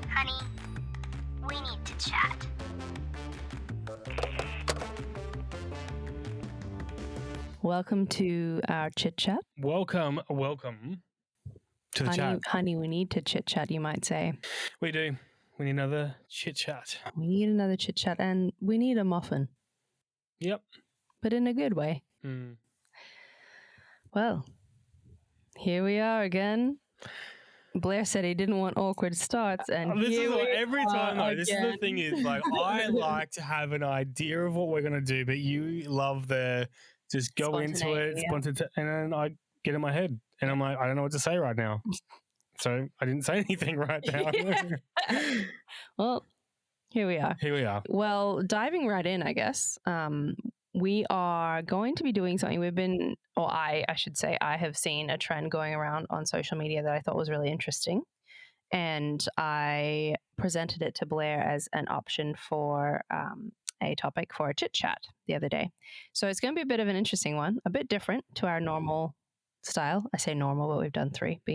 Honey, we need to chat. Welcome to our Chit-Chat. Welcome to the chat. Honey, we need to chit-chat, you might say. We do. We need another chit-chat. We need another chit-chat, and we need a muffin. Yep. But in a good way. Mm. Well, here we are again. Blair said he didn't want awkward starts, and This here is we every time, though. This is the again. thing is, like, I like to have an idea of what we're going to do, but you love the just go into it, and then I get in my head, and I'm like, I don't know what to say right now. So I didn't say anything right now. Well, here we are. Here we are. Well, diving right in, I guess. We are going to be doing something I should say, I have seen a trend going around on social media that I thought was really interesting. And I presented it to Blair as an option for a topic for a chit-chat the other day. So it's going to be a bit of an interesting one, a bit different to our normal style. I say normal, but we've done 3, but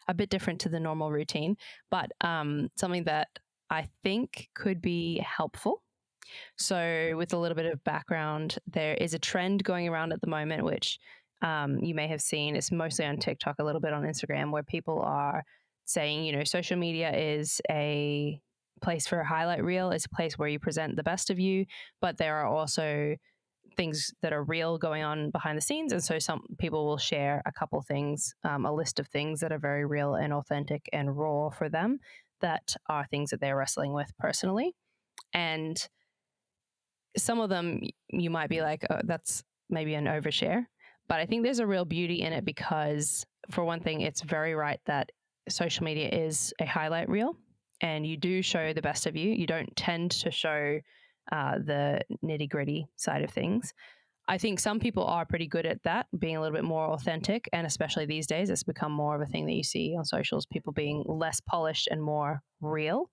a bit different to the normal routine, but something that I think could be helpful. So with a little bit of background, there is a trend going around at the moment, which you may have seen. It's mostly on TikTok, a little bit on Instagram, where people are saying, social media is a place for a highlight reel. It's a place where you present the best of you, but there are also things that are real going on behind the scenes. And so some people will share a couple things, a list of things that are very real and authentic and raw for them, that are things that they're wrestling with personally. And some of them you might be like, oh, that's maybe an overshare. But I think there's a real beauty in it because, for one thing, it's very right that social media is a highlight reel and you do show the best of you. You don't tend to show the nitty-gritty side of things. I think some people are pretty good at that, being a little bit more authentic, and especially these days, it's become more of a thing that you see on socials, people being less polished and more real.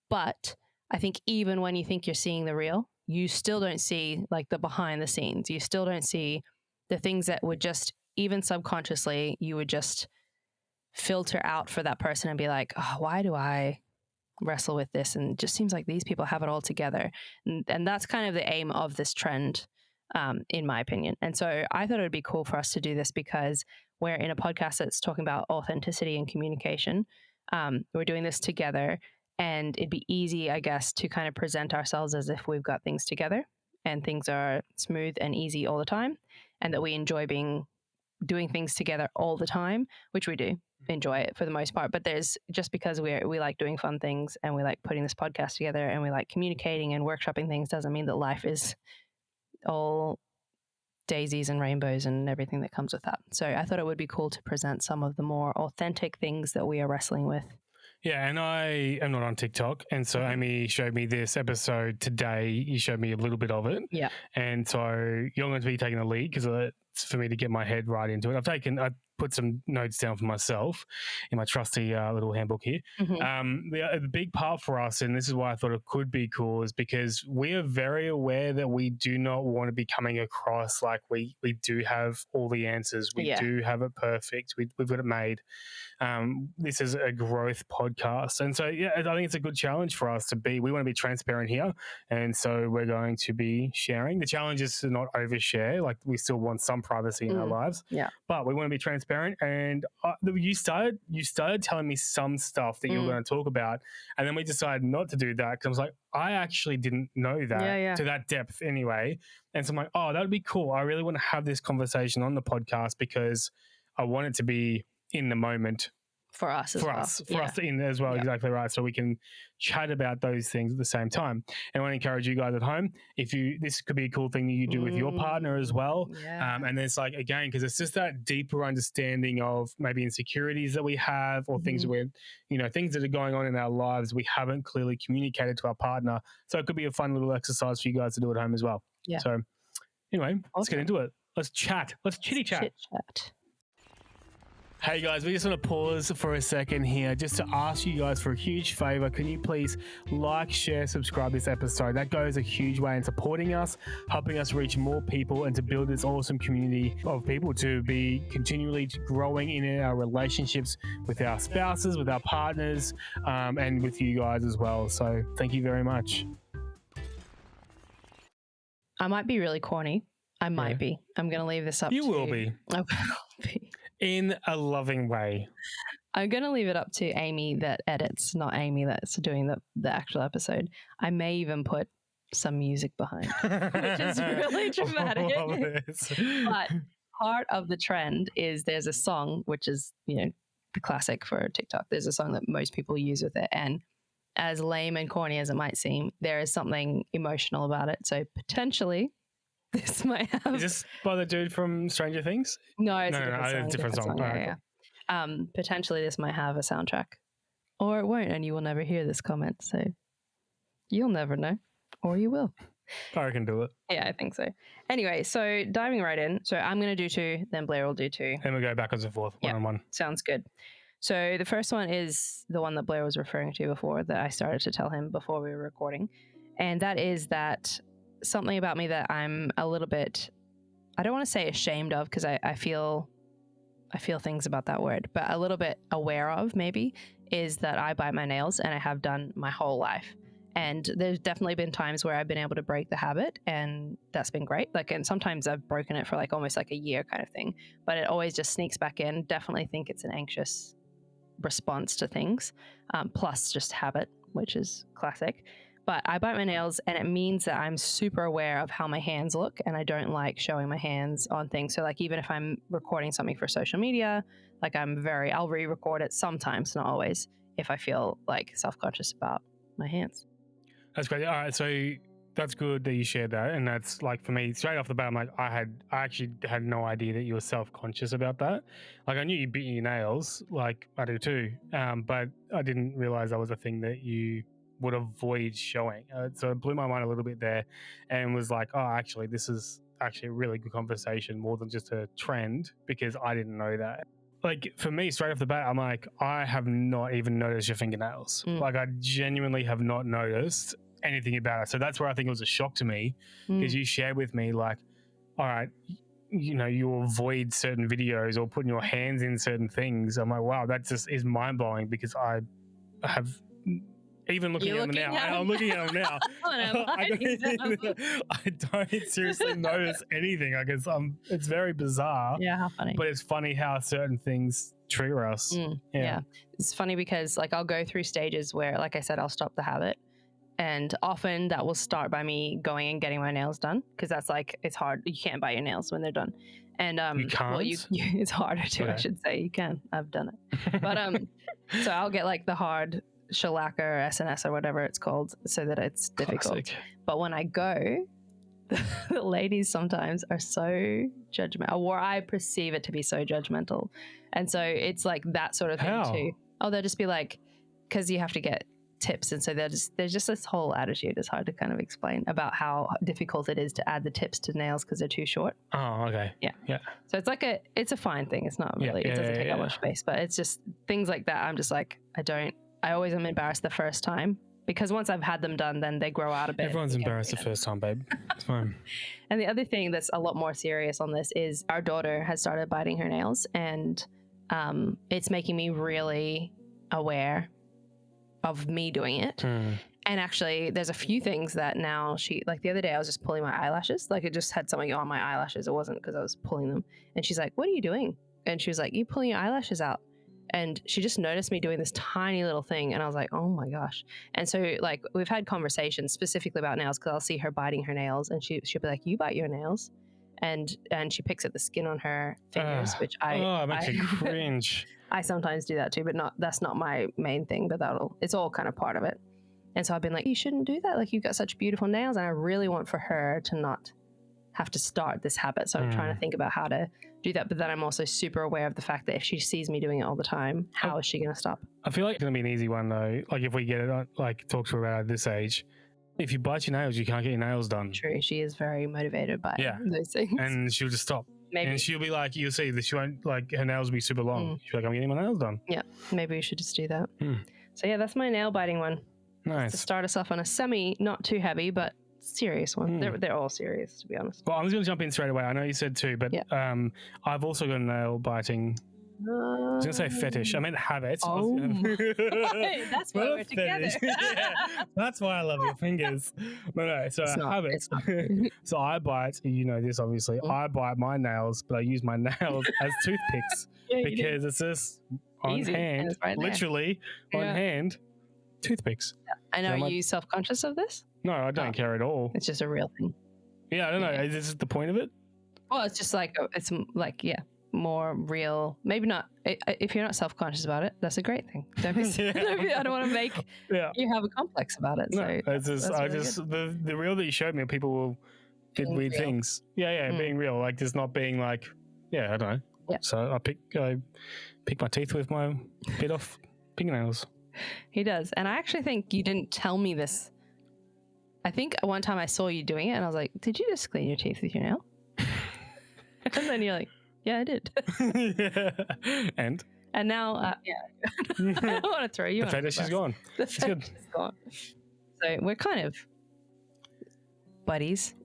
But I think even when you think you're seeing the real, you still don't see like the behind the scenes. You still don't see the things that would just, even subconsciously, you would just filter out for that person and be like, oh, why do I wrestle with this? And it just seems like these people have it all together. And that's kind of the aim of this trend, in my opinion. And so I thought it would be cool for us to do this because we're in a podcast that's talking about authenticity and communication. We're doing this together, and it'd be easy, I guess, to kind of present ourselves as if we've got things together and things are smooth and easy all the time, and that we enjoy doing things together all the time, which we do enjoy it for the most part. But there's, just because we like doing fun things and we like putting this podcast together and we like communicating and workshopping things, doesn't mean that life is all daisies and rainbows and everything that comes with that. So I thought it would be cool to present some of the more authentic things that we are wrestling with. Yeah, and I am not on TikTok, and so Amy showed me this episode today. You showed me a little bit of it. Yeah. And so you're going to be taking the lead because it's for me to get my head right into it. I put some notes down for myself in my trusty little handbook here. Mm-hmm. The big part for us, and this is why I thought it could be cool, is because we are very aware that we do not want to be coming across like we do have all the answers. We do have it perfect. We've got it made. This is a growth podcast. And so, I think it's a good challenge for us we want to be transparent here. And so we're going to be sharing. The challenge is to not overshare. Like, we still want some privacy in our lives. Yeah. But we want to be transparent. And you started telling me some stuff that you were going to talk about. And then we decided not to do that because I was like, I actually didn't know that to that depth anyway. And so I'm like, oh, that would be cool. I really want to have this conversation on the podcast because I want it to be in the moment for us in as well. Exactly right. So we can chat about those things at the same time. And I want to encourage you guys at home, this could be a cool thing that you do with your partner as well. And it's like, again, because it's just that deeper understanding of maybe insecurities that we have or things things that are going on in our lives we haven't clearly communicated to our partner. So it could be a fun little exercise for you guys to do at home as well. Yeah. So anyway, let's get into it. Let's chat. Let's chitty chat. Chit-chat. Hey guys, we just want to pause for a second here just to ask you guys for a huge favor. Can you please like, share, subscribe this episode? That goes a huge way in supporting us, helping us reach more people and to build this awesome community of people to be continually growing in our relationships with our spouses, with our partners, and with you guys as well. So thank you very much. I might be really corny. I might be. I'm going to leave this up You to... will be. I will be. In a loving way. I'm going to leave it up to Amy that edits, not Amy that's doing the actual episode. I may even put some music behind, which is really dramatic. But part of the trend is there's a song, which is, the classic for TikTok. There's a song that most people use with it. And as lame and corny as it might seem, there is something emotional about it. So potentially this might have... Is this by the dude from Stranger Things? No, it's a different song. Yeah. Potentially this might have a soundtrack, or it won't, and you will never hear this comment. So you'll never know, or you will. I can do it. Yeah, I think so. Anyway, so diving right in. So I'm going to do 2, then Blair will do 2. And we'll go backwards and forth, one on one. Sounds good. So the first one is the one that Blair was referring to before, that I started to tell him before we were recording. And that is that something about me that I'm a little bit, I don't want to say ashamed of, because I feel things about that word, but a little bit aware of maybe, is that I bite my nails, and I have done my whole life. And there's definitely been times where I've been able to break the habit, and that's been great. And sometimes I've broken it for almost a year kind of thing, but it always just sneaks back in. Definitely think it's an anxious response to things, plus just habit, which is classic. But I bite my nails, and it means that I'm super aware of how my hands look, and I don't like showing my hands on things. So even if I'm recording something for social media, I'll re-record it sometimes, not always, if I feel self-conscious about my hands. That's great. All right, so that's good that you shared that, and that's for me straight off the bat. I actually had no idea that you were self-conscious about that. I knew you bit your nails, I do too, but I didn't realize that was a thing that you would avoid showing. So it blew my mind a little bit there, and was actually this is actually a really good conversation, more than just a trend, because I didn't know that. For me, straight off the bat, I'm I have not even noticed your fingernails. I genuinely have not noticed anything about it. So that's where I think it was a shock to me, because you shared with me all right, you avoid certain videos or putting your hands in certain things. I'm wow, that just is mind-blowing, because I have... Even looking at them now, I'm looking at them now. I don't seriously notice anything. It's very bizarre. Yeah, how funny. But it's funny how certain things trigger us. Yeah. It's funny because I'll go through stages where, like I said, I'll stop the habit. And often that will start by me going and getting my nails done, because that's it's hard. You can't bite your nails when they're done. And you can't? Well, it's harder to, I should say. You can. I've done it. But so I'll get the hard shellac or SNS or whatever it's called, so that it's difficult. Classic. But when I go, the ladies sometimes are so judgmental, or I perceive it to be so judgmental. And so it's that sort of thing too. Oh, they'll just be because you have to get tips, and so there's just this whole attitude. It's hard to kind of explain about how difficult it is to add the tips to nails because they're too short. Oh, okay. Yeah. So it's a fine thing. It's not really, it doesn't take up much space, but it's just things like that. I'm just I always am embarrassed the first time, because once I've had them done, then they grow out a bit. Everyone's embarrassed the first time, babe. It's fine. And the other thing that's a lot more serious on this is our daughter has started biting her nails, and it's making me really aware of me doing it. And actually, there's a few things that now the other day I was just pulling my eyelashes. It just had something on my eyelashes. It wasn't because I was pulling them. And she's like, "What are you doing?" And she was like, "You're pulling your eyelashes out." And she just noticed me doing this tiny little thing. And I was like, oh my gosh. And so we've had conversations specifically about nails, because I'll see her biting her nails, and she'll be like, "You bite your nails?" And she picks at the skin on her fingers, which it makes me cringe. I sometimes do that too, but that's not my main thing, but it's all kind of part of it. And so I've been like, you shouldn't do that. You've got such beautiful nails. And I really want for her to not have to start this habit. So I'm trying to think about how to do that. But then I'm also super aware of the fact that if she sees me doing it all the time, how is she going to stop? I feel it's going to be an easy one though. If we get it on, talk to her about it at this age, if you bite your nails, you can't get your nails done. True. She is very motivated by those things. And she'll just stop. Maybe. And she'll be like, you'll see that she won't, like, her nails will be super long. She'll be like, I'm getting my nails done. Yeah, maybe we should just do that. So yeah, that's my nail biting one. Nice. Just to start us off on a not too heavy, but serious one. They're all serious, to be honest. Well, I'm just going to jump in straight away. I know you said 2, but I've also got a nail biting. I was going to say fetish. I meant habit. Oh, that's why we're together. That's why I love your fingers. No. So habit. So I bite. You know this, obviously. I bite my nails, but I use my nails as toothpicks because it's just on easy. hand, literally on hand, toothpicks. And are you self-conscious of this? No, I don't care at all. It's just a real thing. Yeah, I don't know. Is this the point of it? Well, it's just like more real. Maybe not. If you're not self-conscious about it, that's a great thing. Don't be, I don't want to make you have a complex about it. So it's just, the real that you showed me, people did weird things. Being real, like just not being like, I don't know. Yeah. So I pick my teeth with my bit off fingernails. He does, and I actually think you didn't tell me this. I think one time I saw you doing it, and I was like, "Did you just clean your teeth with your nail?" And then you're like, "Yeah, I did." And now, I don't want to throw you. The fetish is gone. The fetish is gone. So we're kind of buddies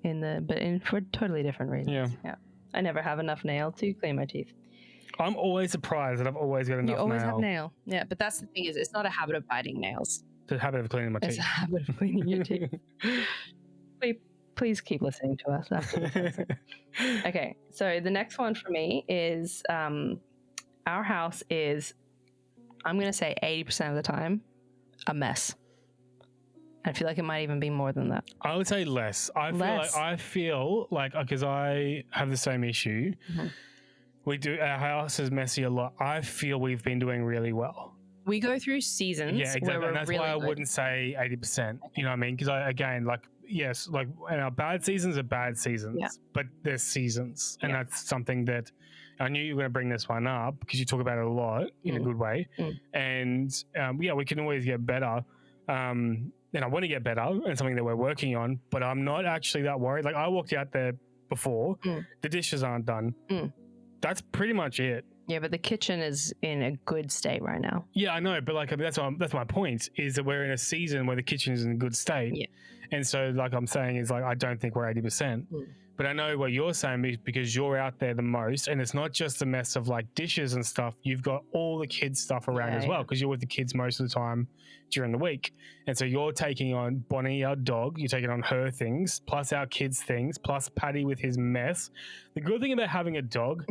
for totally different reasons. Yeah. I never have enough nail to clean my teeth. I'm always surprised that I've always got enough nail. You always have nail. Yeah, but that's the thing it's not a habit of biting nails. It's a habit of cleaning my teeth. It's a habit of cleaning your teeth. Please keep listening to us after this. Okay, so the next one for me is our house is, I'm going to say 80% of the time, a mess. I feel like it might even be more than that. I would say less. I feel like because I have the same issue. Our house is messy a lot. I feel we've been doing really well. We go through seasons. Yeah, exactly. And that's why I wouldn't say 80%. You know what I mean? Because and our bad seasons are bad seasons, but there's seasons. And that's something that I knew you were going to bring this one up because you talk about it a lot in a good way. And we can always get better. And I want to get better and something that we're working on, but I'm not actually that worried. Like I walked out there before, the dishes aren't done. That's pretty much it. Yeah, but the kitchen is in a good state right now. Yeah, I know, but that's my point is that we're in a season where the kitchen is in a good state. Yeah. And so like I'm saying is like I don't think we're 80%. But I know what you're saying because you're out there the most, and it's not just a mess of like dishes and stuff. You've got all the kids' stuff around as well because you're with the kids most of the time during the week. And so you're taking on Bonnie, our dog, you're taking on her things, plus our kids' things, plus Paddy with his mess. The good thing about having a dog,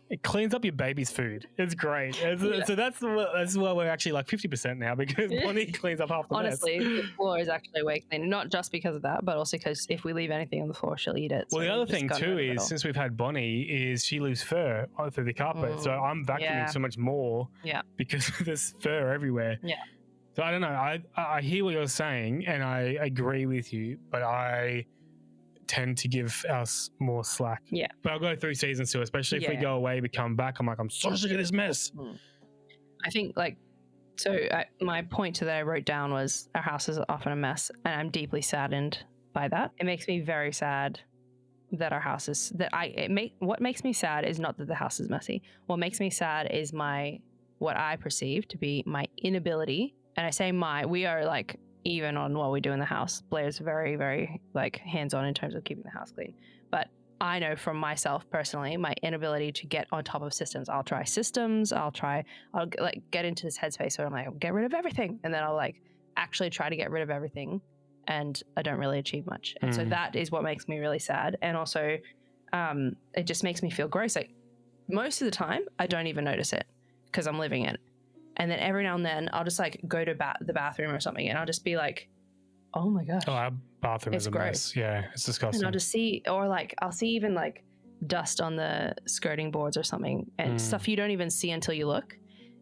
it cleans up your baby's food. It's great. So that's why we're actually like 50% now because Bonnie cleans up half the mess. Honestly, the floor is actually way clean. Not just because of that, but also because if we leave anything on the floor, she'll eat it. Well, the other thing too is since we've had Bonnie is she leaves fur through the carpet. So I'm vacuuming so much more because there's fur everywhere. Yeah. So I don't know. I hear what you're saying and I agree with you, but I tend to give us more slack. Yeah. But I'll go through seasons too, especially if we go away, we come back. I'm like, I'm so sick of this mess. I think my point that I wrote down was our house is often a mess and I'm deeply saddened by that. It makes me very sad that our house is, what makes me sad is not that the house is messy. What makes me sad is what I perceive to be my inability. And I say we are like, even on what we do in the house. Blair's very, very like hands-on in terms of keeping the house clean. But I know from myself personally, my inability to get on top of systems. I'll try systems. I'll like get into this headspace where I'm like, get rid of everything. And then I'll like actually try to get rid of everything and I don't really achieve much. And so that is what makes me really sad. And also it just makes me feel gross. Like most of the time I don't even notice it because I'm living it. And then every now and then I'll just like go to the bathroom or something and I'll just be like, oh my gosh. Oh, our bathroom is a mess. Yeah, it's disgusting. And I'll just see, or like I'll see even like dust on the skirting boards or something and stuff you don't even see until you look.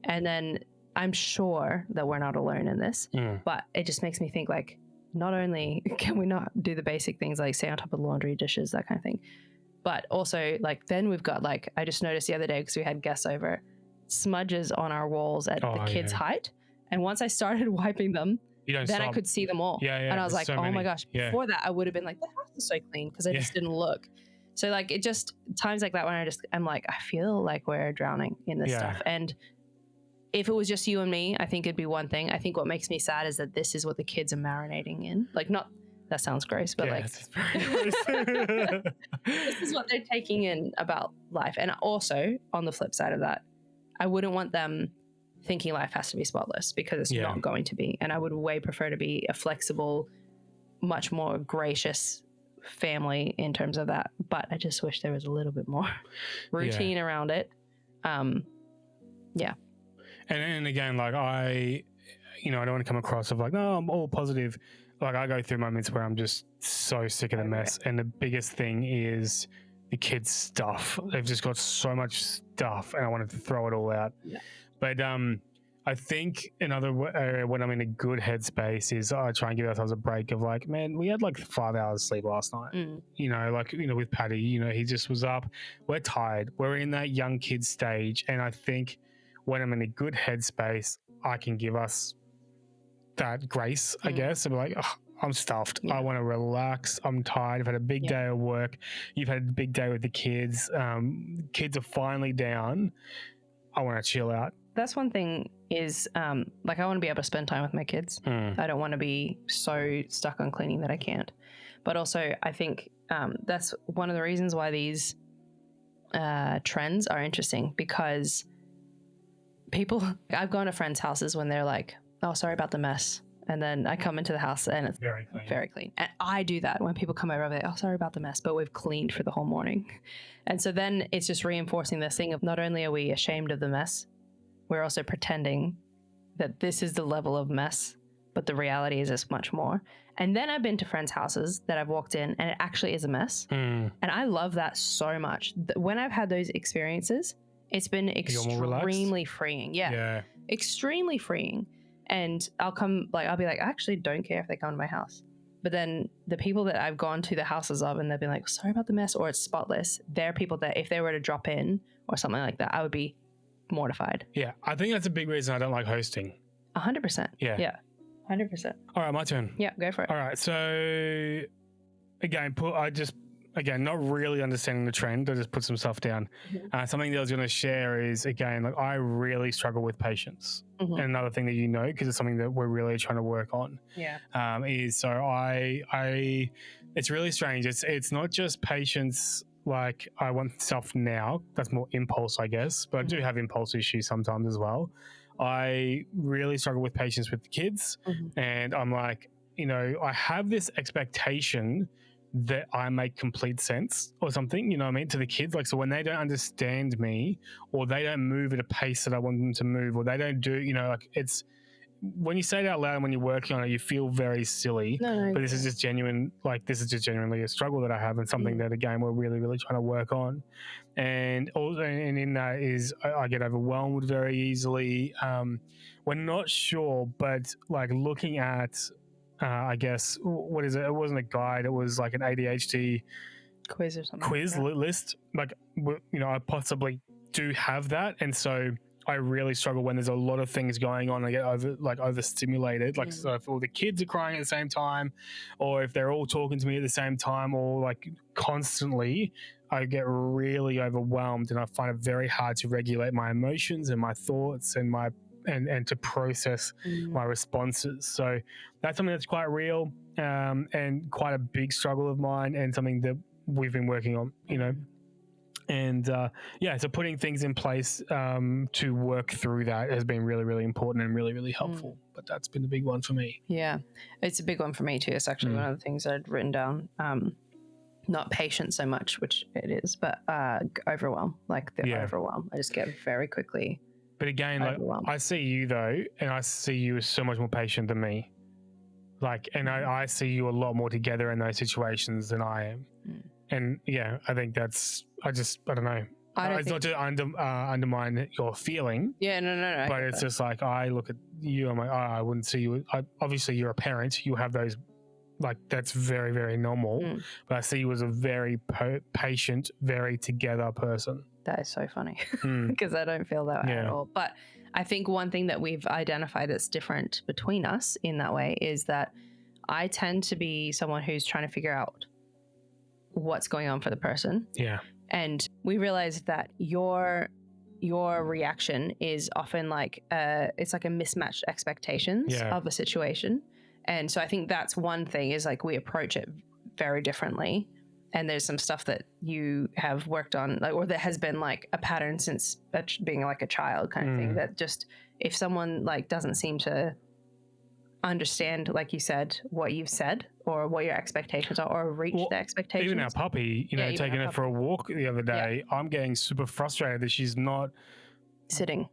And then I'm sure that we're not alone in this, but it just makes me think like, not only can we not do the basic things like stay on top of laundry, dishes, that kind of thing, but also like then we've got like, I just noticed the other day because we had guests over, smudges on our walls at the kids' height. And once I started wiping them, then I could see them all. And I was like, oh my gosh. Before that, I would have been like, the house is so clean because I just didn't look. So like it just times like that when I'm like, I feel like we're drowning in this stuff. And if it was just you and me, I think it'd be one thing. I think what makes me sad is that this is what the kids are marinating in. Like, not that sounds gross, but like it's very gross. this is what they're taking in about life. And also on the flip side of that, I wouldn't want them thinking life has to be spotless, because it's not going to be. And I would way prefer to be a flexible, much more gracious family in terms of that. But I just wish there was a little bit more routine around it. And again, like I don't want to come across of like, no, I'm all positive. Like I go through moments where I'm just so sick of the mess. And the biggest thing is the kids' stuff. They've just got so much stuff and I wanted to throw it all out. Yeah. But I think another area when I'm in a good headspace is I try and give ourselves a break of like, man, we had like 5 hours sleep last night. With Paddy, he just was up. We're tired. We're in that young kid stage. And I think when I'm in a good headspace, I can give us that grace, I guess. And be like, oh, I'm stuffed. I want to relax. I'm tired. I've had a big day of work. You've had a big day with the kids. Kids are finally down. I want to chill out. That's one thing is like I want to be able to spend time with my kids. I don't want to be so stuck on cleaning that I can't. But also I think that's one of the reasons why these trends are interesting, because I've gone to friends' houses when they're like, oh, sorry about the mess. And then I come into the house and it's very clean. And I do that when people come over, they're like, oh, sorry about the mess, but we've cleaned for the whole morning. And so then it's just reinforcing this thing of not only are we ashamed of the mess, we're also pretending that this is the level of mess, but the reality is it's much more. And then I've been to friends' houses that I've walked in and it actually is a mess. And I love that so much. When I've had those experiences, it's been extremely freeing. Yeah. Extremely freeing. And I'll be like, I actually don't care if they come to my house. But then the people that I've gone to the houses of and they've been like, sorry about the mess, or it's spotless, they're people that if they were to drop in or something like that, I would be mortified. Yeah. I think that's a big reason I don't like hosting. 100%. Yeah. 100%. All right, my turn. Yeah, go for it. All right. So again, not really understanding the trend. I just put some stuff down. Something that I was going to share is, again, like I really struggle with patience. And another thing that because it's something that we're really trying to work on. Yeah. Is so it's really strange. It's not just patience. Like I want stuff now. That's more impulse, I guess. But I do have impulse issues sometimes as well. I really struggle with patience with the kids. And I'm like, I have this expectation that I make complete sense or something, you know what I mean, to the kids. Like, so when they don't understand me or they don't move at a pace that I want them to move, or they don't do, like it's, when you say it out loud and when you're working on it, you feel very silly. But this is just genuine, like this is just genuinely a struggle that I have and something that, again, we're really, really trying to work on. And also, and in that is I get overwhelmed very easily. We're not sure, but like looking at, I guess, what is it? It wasn't a guide. It was like an ADHD quiz or something. List. Like, I possibly do have that. And so I really struggle when there's a lot of things going on. I get overstimulated. Like, so if all the kids are crying at the same time, or if they're all talking to me at the same time, or like constantly, I get really overwhelmed and I find it very hard to regulate my emotions and my thoughts and and to process my responses. So that's something that's quite real and quite a big struggle of mine, and something that we've been working on, And so putting things in place to work through that has been really, really important and really, really helpful. But that's been a big one for me. Yeah, it's a big one for me too. It's actually one of the things I'd written down. Not patience so much, which it is, but overwhelm, overwhelm. I just get very quickly. But again, like I see you though, and I see you as so much more patient than me. Like, and I see you a lot more together in those situations than I am. And yeah, I think that's, I don't know. It's not to undermine your feeling. Yeah, no. But it's just like, I look at you, I'm like, I wouldn't see you. Obviously, you're a parent. You have those, like, that's very, very normal. But I see you as a very patient, very together person. That is so funny because I don't feel that way at all. But I think one thing that we've identified that's different between us in that way is that I tend to be someone who's trying to figure out what's going on for the person. Yeah. And we realized that your reaction is often like it's like a mismatched expectations of a situation. And so I think that's one thing, is like we approach it very differently. And there's some stuff that you have worked on, like, or there has been like a pattern since being like a child kind of thing, that just if someone like doesn't seem to understand, like you said, what you've said or what your expectations are, or reach the expectations. Even our puppy, taking her for a walk the other day, I'm getting super frustrated that she's not sitting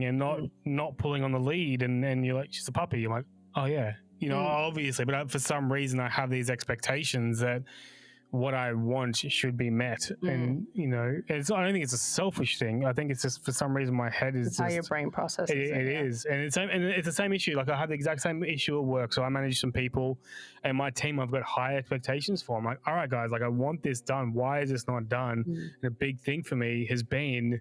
and not pulling on the lead, and you're like, she's a puppy. I'm like, oh yeah, obviously, but for some reason I have these expectations that what I want should be met. And I don't think it's a selfish thing. I think it's just for some reason my head is how your brain processes it is. And it's the same issue. Like I have the exact same issue at work. So I manage some people, and my team I've got high expectations for. I'm like, all right guys, like I want this done. Why is this not done? And a big thing for me has been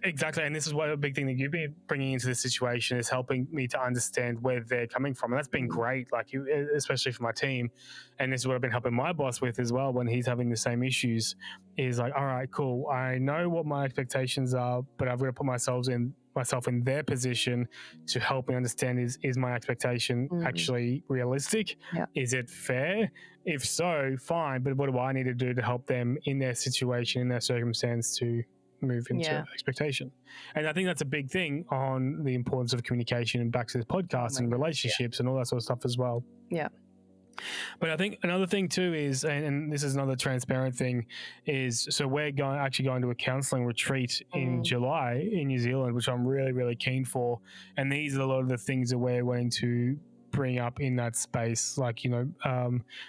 exactly, and this is what a big thing that you've been bringing into this situation is helping me to understand where they're coming from, and that's been great. Like you, especially for my team, and this is what I've been helping my boss with as well when he's having the same issues. Is like, all right, cool. I know what my expectations are, but I've got to put myself in their position to help me understand: is my expectation actually realistic? Yeah. Is it fair? If so, fine. But what do I need to do to help them in their situation, in their circumstance, to move into expectation? And I think that's a big thing on the importance of communication, and back to the podcast and relationships and all that sort of stuff as well. Yeah. But I think another thing too is, and this is another transparent thing, is so we're actually going to a counselling retreat in July in New Zealand, which I'm really, really keen for. And these are a lot of the things that we're wanting to bring up in that space, like,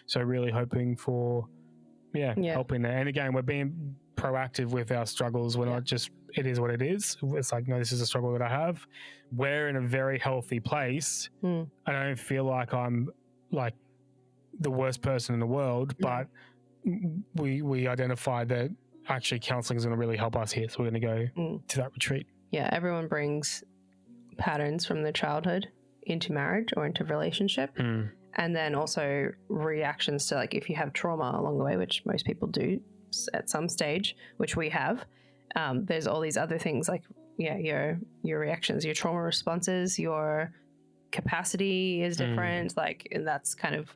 so really hoping for, helping there. And again, we're being proactive with our struggles. We're not just, it is what it is. It's like, no, this is a struggle that I have. We're in a very healthy place. I don't feel like I'm like the worst person in the world, but we identify that actually counselling is going to really help us here. So we're going to go to that retreat. Yeah. Everyone brings patterns from their childhood into marriage or into relationship. And then also reactions to, like, if you have trauma along the way, which most people do at some stage, which we have, there's all these other things like, your reactions, your trauma responses, your capacity is different. Like, and that's kind of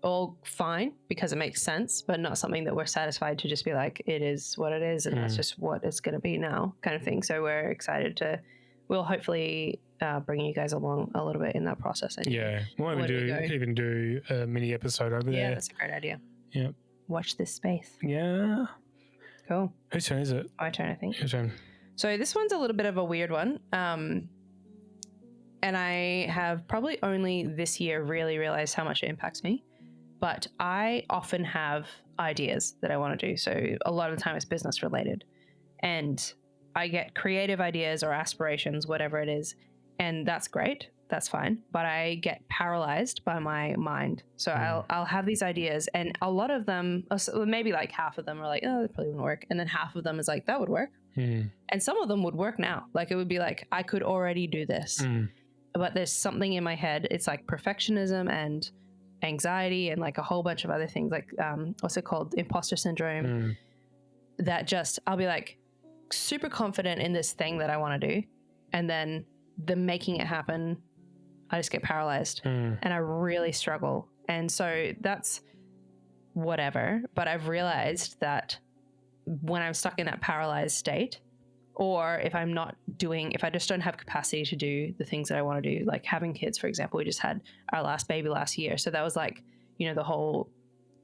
all fine because it makes sense, but not something that we're satisfied to just be like, it is what it is. And that's just what it's going to be now kind of thing. So we're excited we'll hopefully bring you guys along a little bit in that process. Yeah. We'll even do a mini episode over there. Yeah, that's a great idea. Yeah. Watch this space. Yeah. Cool. Whose turn is it? My turn, I think. Your turn. So this one's a little bit of a weird one. And I have probably only this year really realized how much it impacts me. But I often have ideas that I want to do. So a lot of the time it's business related. And I get creative ideas or aspirations, whatever it is. And that's great. That's fine. But I get paralyzed by my mind. So I'll have these ideas, and a lot of them, maybe like half of them are like, oh, that probably wouldn't work. And then half of them is like, that would work. And some of them would work now. Like it would be like, I could already do this. But there's something in my head. It's like perfectionism and anxiety and like a whole bunch of other things, like what's it called? Imposter syndrome. That just, I'll be like super confident in this thing that I want to do. And then the making it happen, I just get paralyzed and I really struggle. And so that's whatever. But I've realized that when I'm stuck in that paralyzed state, or if I just don't have capacity to do the things that I want to do, like having kids, for example, we just had our last baby last year. So that was like, the whole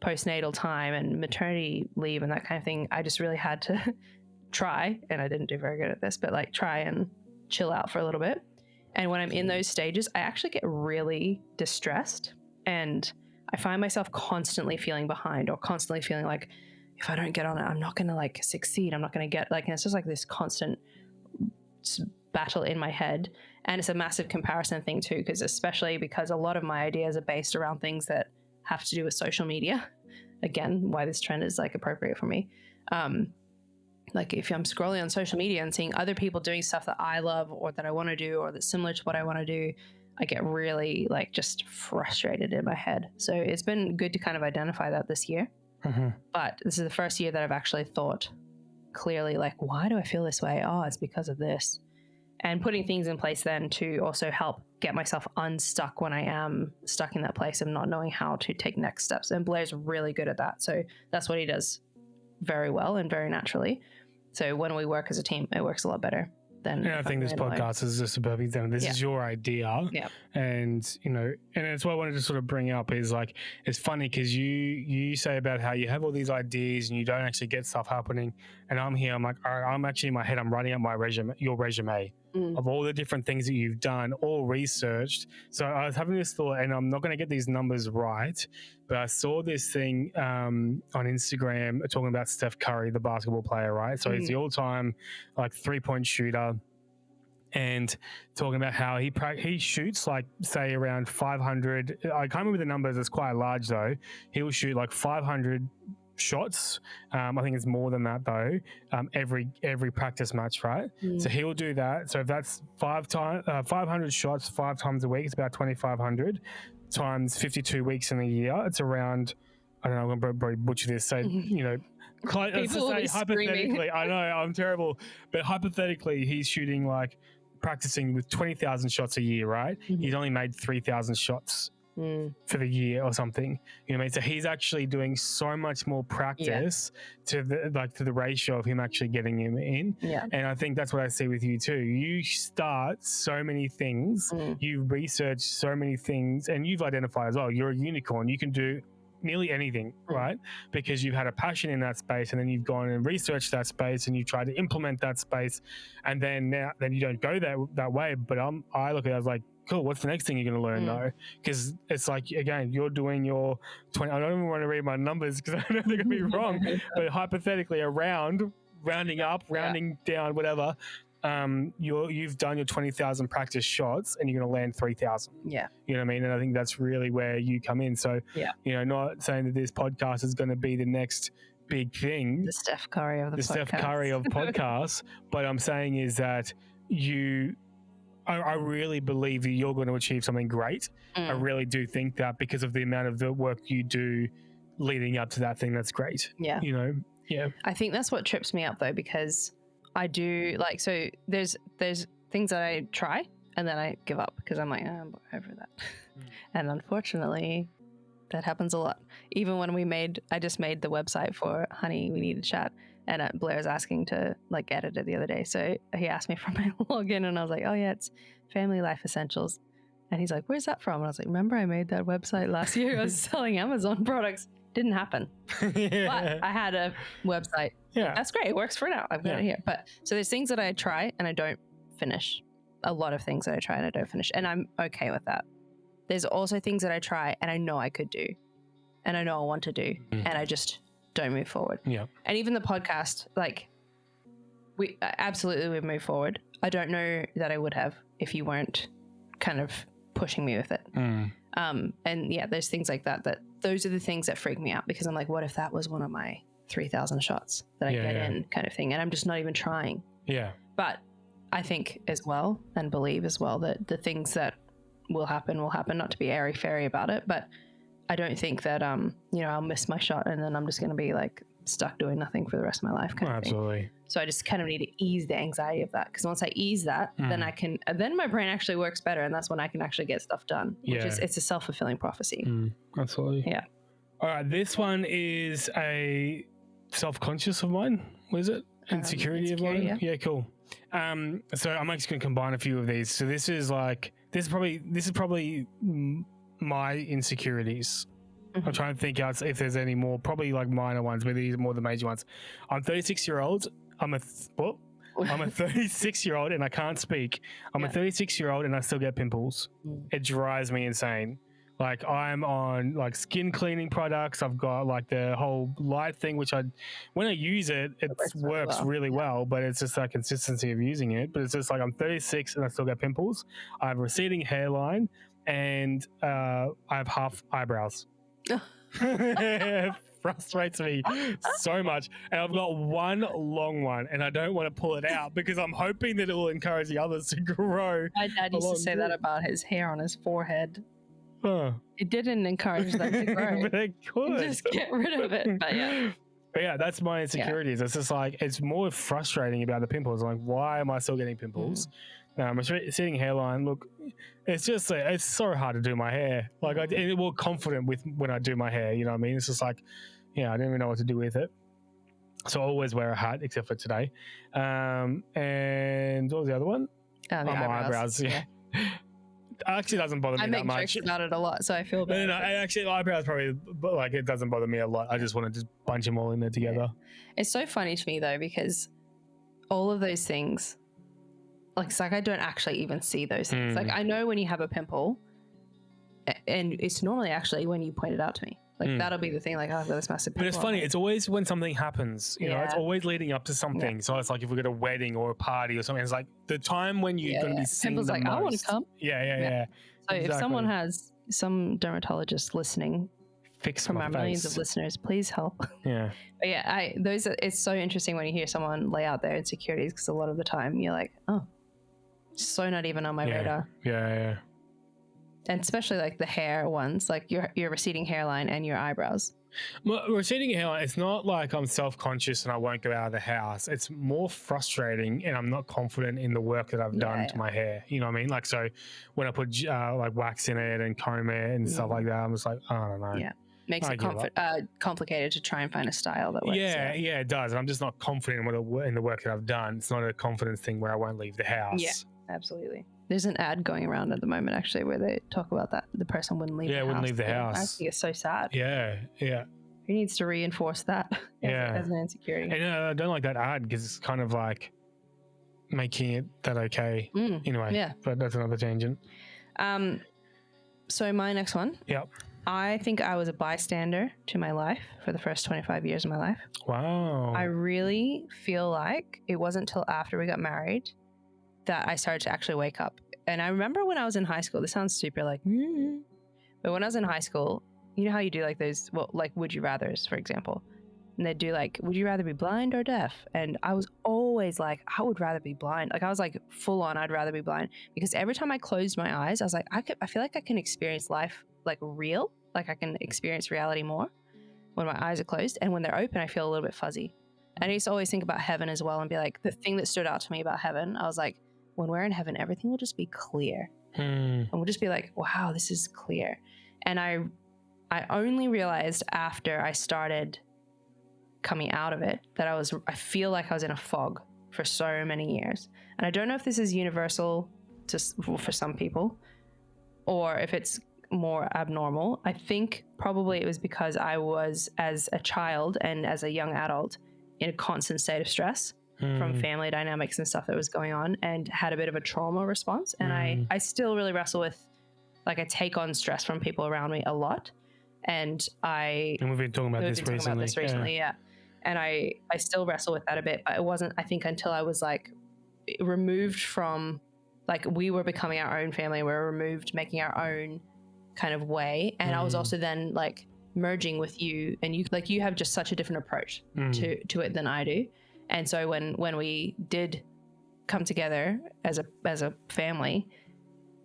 postnatal time and maternity leave and that kind of thing. I just really had to try, and I didn't do very good at this, but like try and chill out for a little bit. And when I'm in those stages, I actually get really distressed, and I find myself constantly feeling behind, or constantly feeling like if I don't get on it, I'm not going to like succeed. I'm not going to get like, and it's just like this constant battle in my head. And it's a massive comparison thing too, especially because a lot of my ideas are based around things that have to do with social media. Again, why this trend is like appropriate for me. Like if I'm scrolling on social media and seeing other people doing stuff that I love or that I want to do or that's similar to what I want to do, I get really like just frustrated in my head. So it's been good to kind of identify that this year. But this is the first year that I've actually thought clearly, like, why do I feel this way? Oh, it's because of this. And putting things in place then to also help get myself unstuck when I am stuck in that place of not knowing how to take next steps. And Blair's really good at that. So that's what he does very well and very naturally. So when we work as a team, it works a lot better. And I think this podcast is just a perfect example. This is your idea. Yeah. And, you know, and it's what I wanted to sort of bring up is like, it's funny because you say about how you have all these ideas and you don't actually get stuff happening. And I'm here, I'm like, all right, I'm actually in my head, I'm writing up my resume, your resume of all the different things that you've done, all researched. So I was having this thought, and I'm not going to get these numbers right, but I saw this thing on Instagram talking about Steph Curry, the basketball player, right? So he's the all-time like 3-point shooter, and talking about how he shoots like, say, around 500. I can't remember the numbers. It's quite large though. He will shoot like 500 shots. I think it's more than that though. Every practice match, right? So he'll do that. So if that's 500 shots 5 times a week, it's about 2,500 times 52 weeks in a year. It's around, I don't know, I'm going to probably butcher this. So, you know, let's just say hypothetically, I know I'm terrible, but hypothetically, he's shooting like practicing with 20,000 shots a year, right? He's only made 3,000 shots for the year or something. You know what I mean? So he's actually doing so much more practice to the ratio of him actually getting him in. Yeah. And I think that's what I see with you too. You start so many things, you research so many things, and you've identified as well, you're a unicorn. You can do nearly anything, right? Because you've had a passion in that space, and then you've gone and researched that space, and you try to implement that space, and then you don't go that way. But I look at it as like, cool, what's the next thing you're going to learn though? Because it's like, again, you're doing your 20, I don't even want to read my numbers because I know they're going to be wrong, but hypothetically rounding up, rounding down, whatever, you've done your 20,000 practice shots and you're going to land 3,000. Yeah. You know what I mean? And I think that's really where you come in. So, you know, not saying that this podcast is going to be the next big thing. The Steph Curry of Steph Curry of podcasts. But I'm saying is that I really believe that you're going to achieve something great. I really do think that because of the amount of the work you do leading up to that thing, that's great. Yeah. You know? Yeah. I think that's what trips me up though, because I do like, so there's things that I try and then I give up because I'm like, oh, I'm over that. And unfortunately that happens a lot. Even when I just made the website for Honey, We Need to Chat, and Blair's asking to like edit it the other day. So he asked me for my login and I was like, oh yeah, it's Family Life Essentials. And he's like, where's that from? And I was like, remember I made that website last year? I was selling Amazon products. Didn't happen. But I had a website. Yeah. That's great. It works for now. I've got it here. But so there's things that I try and I don't finish. A lot of things that I try and I don't finish. And I'm okay with that. There's also things that I try and I know I could do and I know I want to do and I just don't move forward. Yeah. And even the podcast, like we've moved forward. I don't know that I would have if you weren't kind of pushing me with it. And yeah, there's things like that those are the things that freak me out because I'm like, what if that was one of my 3,000 shots that I get in kind of thing. And I'm just not even trying. Yeah. But I think as well and believe as well that the things that will happen, not to be airy-fairy about it, but I don't think that, you know, I'll miss my shot and then I'm just going to be like stuck doing nothing for the rest of my life kind of thing. Absolutely. So I just kind of need to ease the anxiety of that because once I ease that, then my brain actually works better and that's when I can actually get stuff done, which is, it's a self-fulfilling prophecy. Absolutely. Yeah. All right. This one is a self-conscious of mine. What is it? Insecurity of mine? Yeah, cool. So I'm actually going to combine a few of these. So this is probably my insecurities. I'm trying to think out if there's any more, probably like minor ones, but these are more the major ones. I'm 36-year-old. I'm a 36-year-old and I can't speak. I'm a 36-year-old and I still get pimples. It drives me insane. Like I'm on like skin cleaning products. I've got like the whole light thing, which when I use it, it works really well, but it's just that consistency of using it. But it's just like I'm 36 and I still get pimples. I have a receding hairline and I have half eyebrows. Frustrates me so much. And I've got one long one and I don't want to pull it out because I'm hoping that it will encourage the others to grow. My dad used to say that about his hair on his forehead. It didn't encourage them to grow. But it could. Just get rid of it. But yeah. But yeah, that's my insecurities. It's just like, it's more frustrating about the pimples. Like, why am I still getting pimples? Receding hairline. Look, it's just, it's so hard to do my hair. Like, I'm more confident with when I do my hair. You know what I mean? It's just like, I don't even know what to do with it. So I always wear a hat, except for today. And what was the other one? My eyebrows. Yeah. Actually doesn't bother me I that make much. jokes about it a lot, so I feel bad. No, actually eyebrows probably, like, it doesn't bother me a lot. I just want to just bunch them all in there together. It's so funny to me though, because all of those things, like, it's like I don't actually even see those things. Like, I know when you have a pimple, and it's normally actually when you point it out to me. Like, that'll be the thing, like, oh, I've got this massive pimple. But it's funny, it's always when something happens, you know, it's always leading up to something. So it's like if we got a wedding or a party or something, it's like the time when you're going to be seeing pimple's the like, most. I want to come. Yeah. So if someone has, some dermatologist listening, fix from my our face. millions of listeners, please help. Yeah. But yeah, it's so interesting when you hear someone lay out their insecurities, because a lot of the time you're like, oh, so not even on my radar. Yeah. And especially like the hair ones, like your receding hairline and your eyebrows. Well, receding hairline, it's not like I'm self-conscious and I won't go out of the house. It's more frustrating and I'm not confident in the work that I've done to my hair. You know what I mean? Like, so when I put like wax in it and comb it and stuff like that, I'm just like, I don't know. Yeah. Makes it complicated to try and find a style that works. Yeah, it does. And I'm just not confident in the work that I've done. It's not a confidence thing where I won't leave the house. Yeah, absolutely. There's an ad going around at the moment, actually, where they talk about that. The person wouldn't leave the house. Yeah, wouldn't leave the house. I think it's so sad. Yeah. Who needs to reinforce that as an insecurity? And I don't like that ad because it's kind of like making it that okay. Anyway, yeah. But that's another tangent. So my next one. Yep. I think I was a bystander to my life for the first 25 years of my life. Wow. I really feel like it wasn't until after we got married that I started to actually wake up. And I remember when I was in high school, this sounds super like, but when I was in high school, you know how you do like those, well, like would you rathers, for example, and they'd do like, would you rather be blind or deaf? And I was always like, I would rather be blind. Like I was like full on, I'd rather be blind, because every time I closed my eyes, I was like, I feel like I can experience life like real, like I can experience reality more when my eyes are closed, and when they're open, I feel a little bit fuzzy. And I used to always think about heaven as well and be like, the thing that stood out to me about heaven, I was like, when we're in heaven, everything will just be clear. And we'll just be like, wow, this is clear. And I only realized after I started coming out of it that I feel like I was in a fog for so many years. And I don't know if this is universal for some people or if it's more abnormal. I think probably it was because I was, as a child and as a young adult, in a constant state of stress from family dynamics and stuff that was going on, and had a bit of a trauma response. And I still really wrestle with, like, I take on stress from people around me a lot. And we've been talking about this recently. Yeah. And I still wrestle with that a bit, but it wasn't, I think, until I was like removed from, like, we were becoming our own family. We were removed, making our own kind of way. And I was also then like merging with you, and you have just such a different approach to it than I do. And so when we did come together as a family,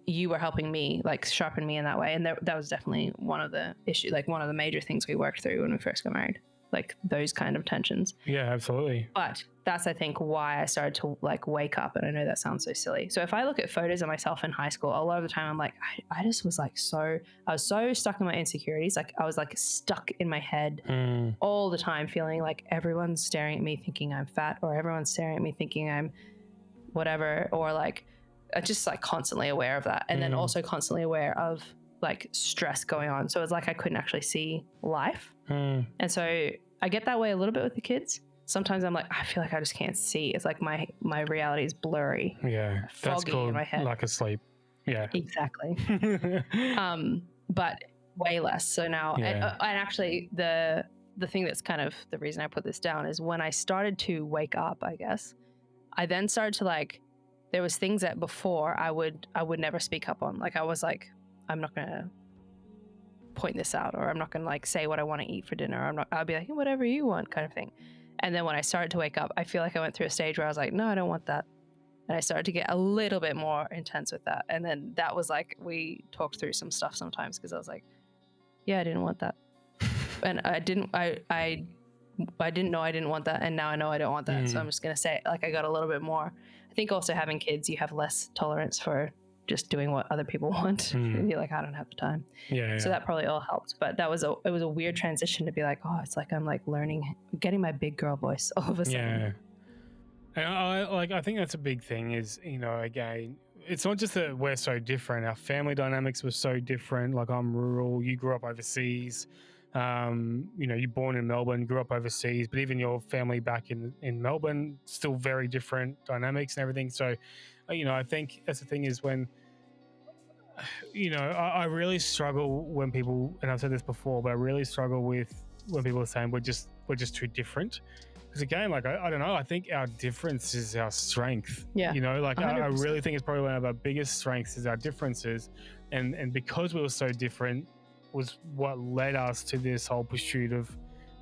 you were helping me, like, sharpen me in that way. And that was definitely one of the issues, like one of the major things we worked through when we first got married, like those kind of tensions. Yeah, absolutely. But that's, I think, why I started to like wake up. And I know that sounds so silly. So if I look at photos of myself in high school, a lot of the time I'm like, I just was like, I was so stuck in my insecurities. Like I was like stuck in my head all the time, feeling like everyone's staring at me thinking I'm fat, or everyone's staring at me thinking I'm whatever, or like just like constantly aware of that. And then also constantly aware of like stress going on. So it's like I couldn't actually see life. And so I get that way a little bit with the kids. Sometimes I'm like, I feel like I just can't see. It's like my reality is blurry. Yeah, that's called in my head. Lack of sleep. Yeah, exactly. But way less. So now, and actually the thing that's kind of the reason I put this down is when I started to wake up, I guess, I then started to like, there was things that before I would never speak up on. Like I was like, I'm not gonna point this out, or I'm not gonna like say what I want to eat for dinner. I'll be like, whatever you want, kind of thing. And then when I started to wake up, I feel like I went through a stage where I was like, no, I don't want that. And I started to get a little bit more intense with that. And then that was like, we talked through some stuff sometimes because I was like, yeah, I didn't want that. And I didn't know I didn't want that. And now I know I don't want that. So I'm just going to say it. Like, I got a little bit more. I think also having kids, you have less tolerance for just doing what other people want. And you're like, I don't have the time. Yeah. So that probably all helped. But it was a weird transition to be like, oh, it's like I'm like learning, getting my big girl voice all of a sudden. Yeah. And I think that's a big thing is, again, it's not just that we're so different. Our family dynamics were so different. Like, I'm rural, you grew up overseas. You're born in Melbourne, grew up overseas, but even your family back in Melbourne, still very different dynamics and everything. So, I think that's the thing is when, I really struggle when people, and I've said this before, but I really struggle with when people are saying we're just too different. Because again, like, I don't know, I think our difference is our strength. Yeah. I really think it's probably one of our biggest strengths is our differences. And because we were so different was what led us to this whole pursuit of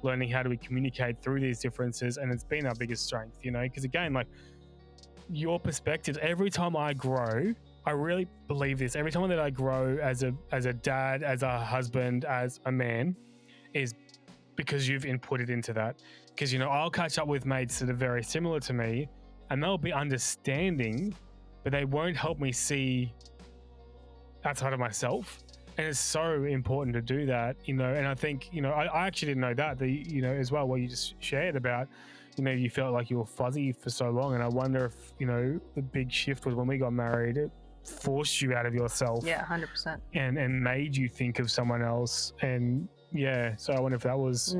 learning how do we communicate through these differences. And it's been our biggest strength, because again, like, your perspective, every time I grow, I really believe this, every time that I grow as a dad, as a husband, as a man, is because you've inputted into that. Because, I'll catch up with mates that are very similar to me and they'll be understanding, but they won't help me see outside of myself. And it's so important to do that, and I think, I actually didn't know that, as well, what you just shared about, you felt like you were fuzzy for so long. And I wonder if, the big shift was when we got married, it forced you out of yourself. Yeah, 100%. And made you think of someone else. And yeah, so I wonder if that was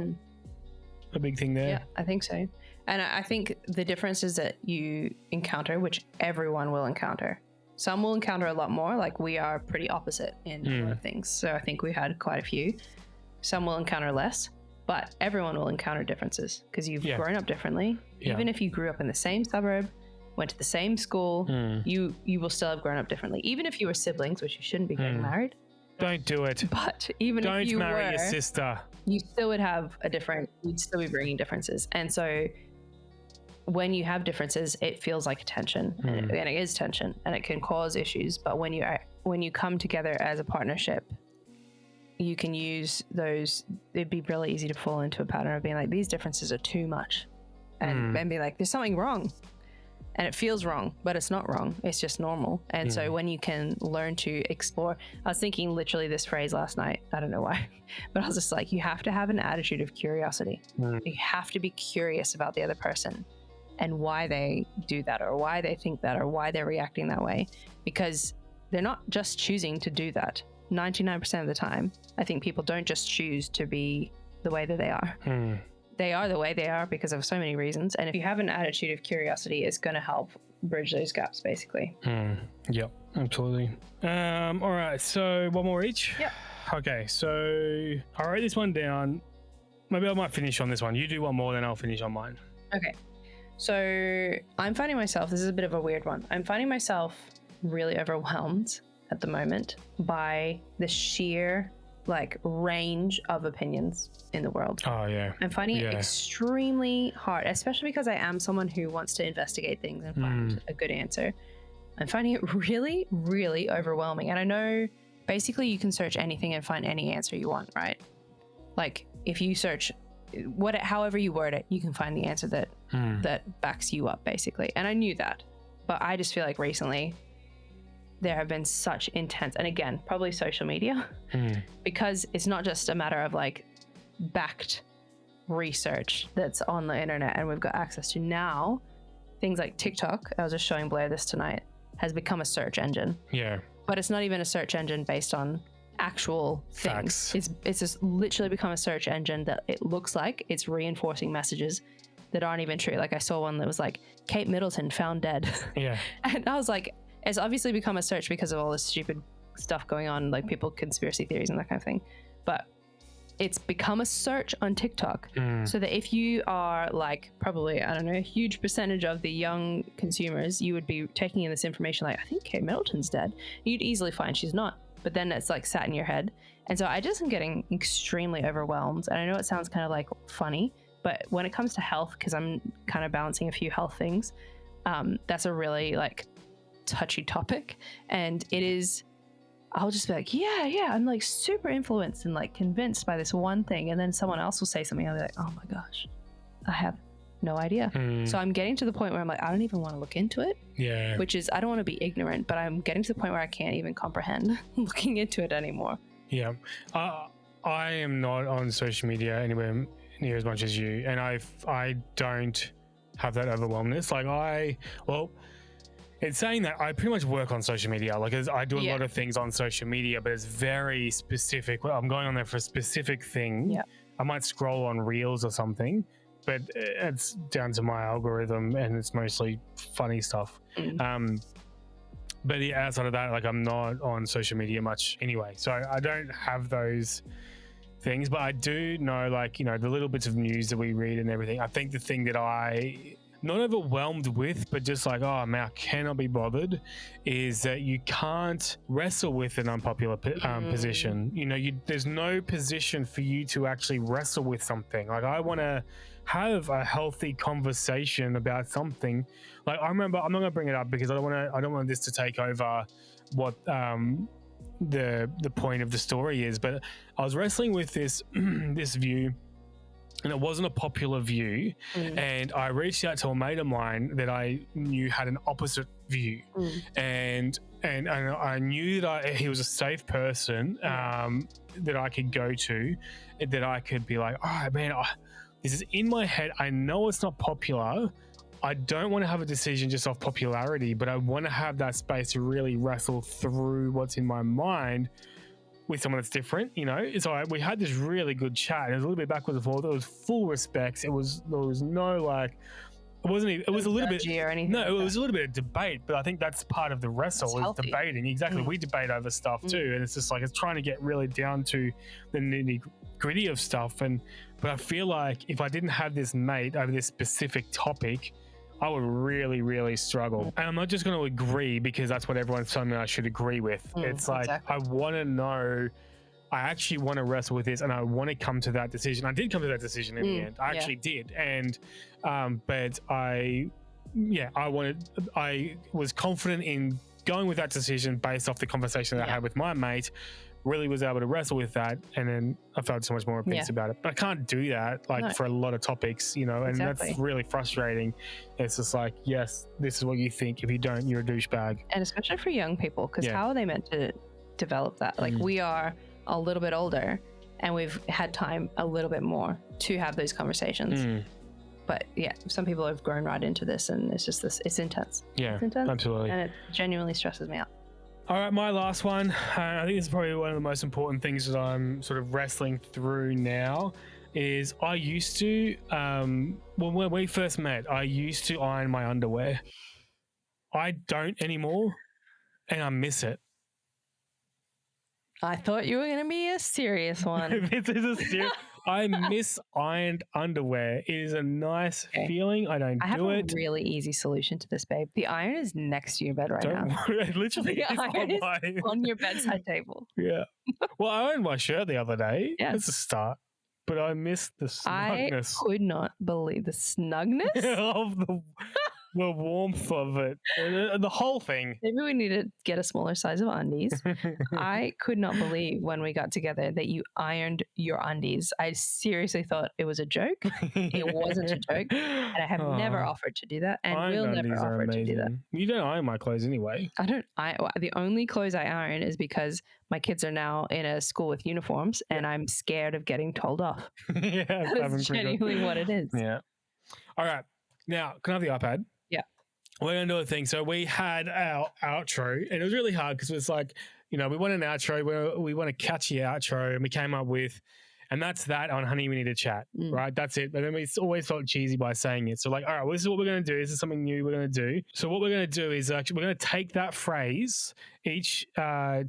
a big thing there. Yeah, I think so. And I think the differences that you encounter, which everyone will encounter, some will encounter a lot more. Like, we are pretty opposite in a lot of things. So I think we had quite a few. Some will encounter less, but everyone will encounter differences because you've grown up differently. Yeah. Even if you grew up in the same suburb, went to the same school, you will still have grown up differently. Even if you were siblings, which you shouldn't be getting married. Don't do it. But even if you Don't marry were, your sister. you still would have you'd still be bringing differences. And so when you have differences, it feels like tension, and it is tension, and it can cause issues. But when you come together as a partnership, you can use those. It'd be really easy to fall into a pattern of being like, these differences are too much, and be like, there's something wrong, and it feels wrong, but it's not wrong. It's just normal. And so when you can learn to explore, I was thinking literally this phrase last night. I don't know why, but I was just like, you have to have an attitude of curiosity. You have to be curious about the other person and why they do that, or why they think that, or why they're reacting that way, because they're not just choosing to do that. 99% of the time, I think people don't just choose to be the way that they are. They are the way they are because of so many reasons. And if you have an attitude of curiosity, it's going to help bridge those gaps, basically. Yep, absolutely. All right, so one more each? Yep. Okay, so I wrote this one down. Maybe I might finish on this one. You do one more, then I'll finish on mine. Okay. So I'm finding myself, this is a bit of a weird one. I'm finding myself really overwhelmed at the moment by the sheer range of opinions in the world. Oh yeah. I'm finding it extremely hard, especially because I am someone who wants to investigate things and find a good answer. I'm finding it really, really overwhelming. And I know basically you can search anything and find any answer you want, right? Like, if you search however you word it, you can find the answer that backs you up, basically. And I knew that, but I just feel like recently there have been such intense, and again, probably social media, because it's not just a matter of backed research that's on the internet and we've got access to now. Things like TikTok, I was just showing Blair this tonight, has become a search engine. Yeah. But it's not even a search engine based on actual things. Facts. It's just literally become a search engine that it looks like it's reinforcing messages that aren't even true. Like, I saw one that was like, Kate Middleton found dead. Yeah. And I was like, it's obviously become a search because of all this stupid stuff going on, like people, conspiracy theories and that kind of thing. But it's become a search on TikTok. So that if you are probably, I don't know, a huge percentage of the young consumers, you would be taking in this information like, I think Kate Middleton's dead. You'd easily find she's not. But then it's sat in your head. And so I just am getting extremely overwhelmed. And I know it sounds kind of funny, but when it comes to health, because I'm kind of balancing a few health things, that's a really like touchy topic, and it is. I'll just be like, yeah, I'm like super influenced and like convinced by this one thing, and then someone else will say something, I'll be like, oh my gosh, I have no idea. So I'm getting to the point where I'm like, I don't even want to look into it. Yeah. Which is, I don't want to be ignorant, but I'm getting to the point where I can't even comprehend looking into it anymore. Yeah. I am not on social media anywhere near as much as you, and I don't have that overwhelmness. Like it's saying that I pretty much work on social media. Like I do a lot of things on social media, but it's very specific. I'm going on there for a specific thing. Yeah. I might scroll on Reels or something, but it's down to my algorithm, and it's mostly funny stuff. But yeah, outside of that, like I'm not on social media much anyway, so I don't have those things. But I do know, like, you know, the little bits of news that we read and everything. I think the thing that I not overwhelmed with, but just like, oh man, I cannot be bothered, is that you can't wrestle with an unpopular position. You know, there's no position for you to actually wrestle with something. Like I want to have a healthy conversation about something. Like I remember, I'm not going to bring it up because I don't want this to take over what the point of the story is. But I was wrestling with this this view. And it wasn't a popular view, and I reached out to a mate of mine that I knew had an opposite view, and I knew that he was a safe person that I could go to, that I could be like, all right, man, this is in my head. I know it's not popular. I don't want to have a decision just off popularity, but I want to have that space to really wrestle through what's in my mind with someone that's different, you know. So we had this really good chat. It was a little bit backwards and forth. It was full respect. There was no like, it wasn't even, it was a little bit or anything. No, it was a little bit of debate, but I think that's part of the wrestle, is debating. Exactly. We debate over stuff too, and it's just like, it's trying to get really down to the nitty gritty of stuff. But I feel like if I didn't have this mate over this specific topic, I would really, really struggle. And I'm not just going to agree because that's what everyone's telling me I should agree with. It's like, I want to know, I actually want to wrestle with this, and I want to come to that decision. I did come to that decision in the end. I actually did. And, but I was confident in going with that decision based off the conversation that I had with my mate. Really was able to wrestle with that, and then I felt so much more at peace about it. But I can't do that for a lot of topics, you know, and that's really frustrating. It's just like, yes, this is what you think. If you don't, you're a douchebag. And especially for young people, because how are they meant to develop that? Like we are a little bit older, and we've had time a little bit more to have those conversations. But yeah, some people have grown right into this, and it's just this. It's intense. Yeah, it's intense, absolutely, and it genuinely stresses me out. All right, my last one. I think this is probably one of the most important things that I'm sort of wrestling through now. Is I used to, when we first met, I used to iron my underwear. I don't anymore, and I miss it. I thought you were going to be a serious one. This is a serious. I miss ironed underwear. It is a nice feeling. I don't do it. I have a really easy solution to this, babe. The iron is next to your bed right now. Literally, the iron is on your bedside table. Yeah. Well, I ironed my shirt the other day. Yes. That's a start. But I miss the snugness. I could not believe the snugness of the warmth of it. The whole thing. Maybe we need to get a smaller size of undies. I could not believe when we got together that you ironed your undies. I seriously thought it was a joke. It wasn't a joke. And I have never offered to do that, and will never offer to do that. You don't iron my clothes anyway. I don't. The only clothes I iron is because my kids are now in a school with uniforms, and I'm scared of getting told off. That's genuinely what it is. Yeah. All right. Now, can I have the iPad? Yeah. We're going to do a thing. So we had our outro, and it was really hard because it was like, you know, we want an outro, we want a catchy outro, and we came up with, and that's that on Honey, We Need to Chat, right? That's it. But then we always felt cheesy by saying it. So like, all right, well, this is what we're going to do. This is something new we're going to do. So what we're going to do is actually, we're going to take that phrase, each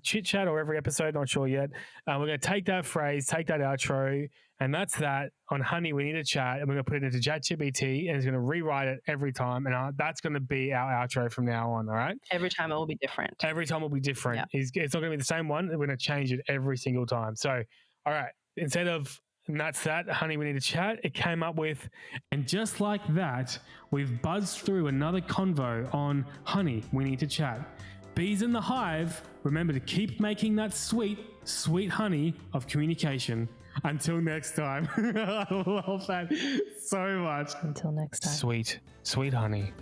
chit-chat or every episode, not sure yet. We're going to take that phrase, take that outro, and that's that on Honey, We Need to Chat. And we're going to put it into ChatGPT, and it's going to rewrite it every time. And that's going to be our outro from now on, all right? Every time it will be different. Every time it will be different. Yeah. It's not going to be the same one. We're going to change it every single time. So, all right. Instead of And that's that, honey, we need to chat. It came up with, and just like that, we've buzzed through another convo on honey, we need to chat. Bees in the hive, remember to keep making that sweet, sweet honey of communication. Until next time. I love that so much. Until next time. Sweet, sweet honey.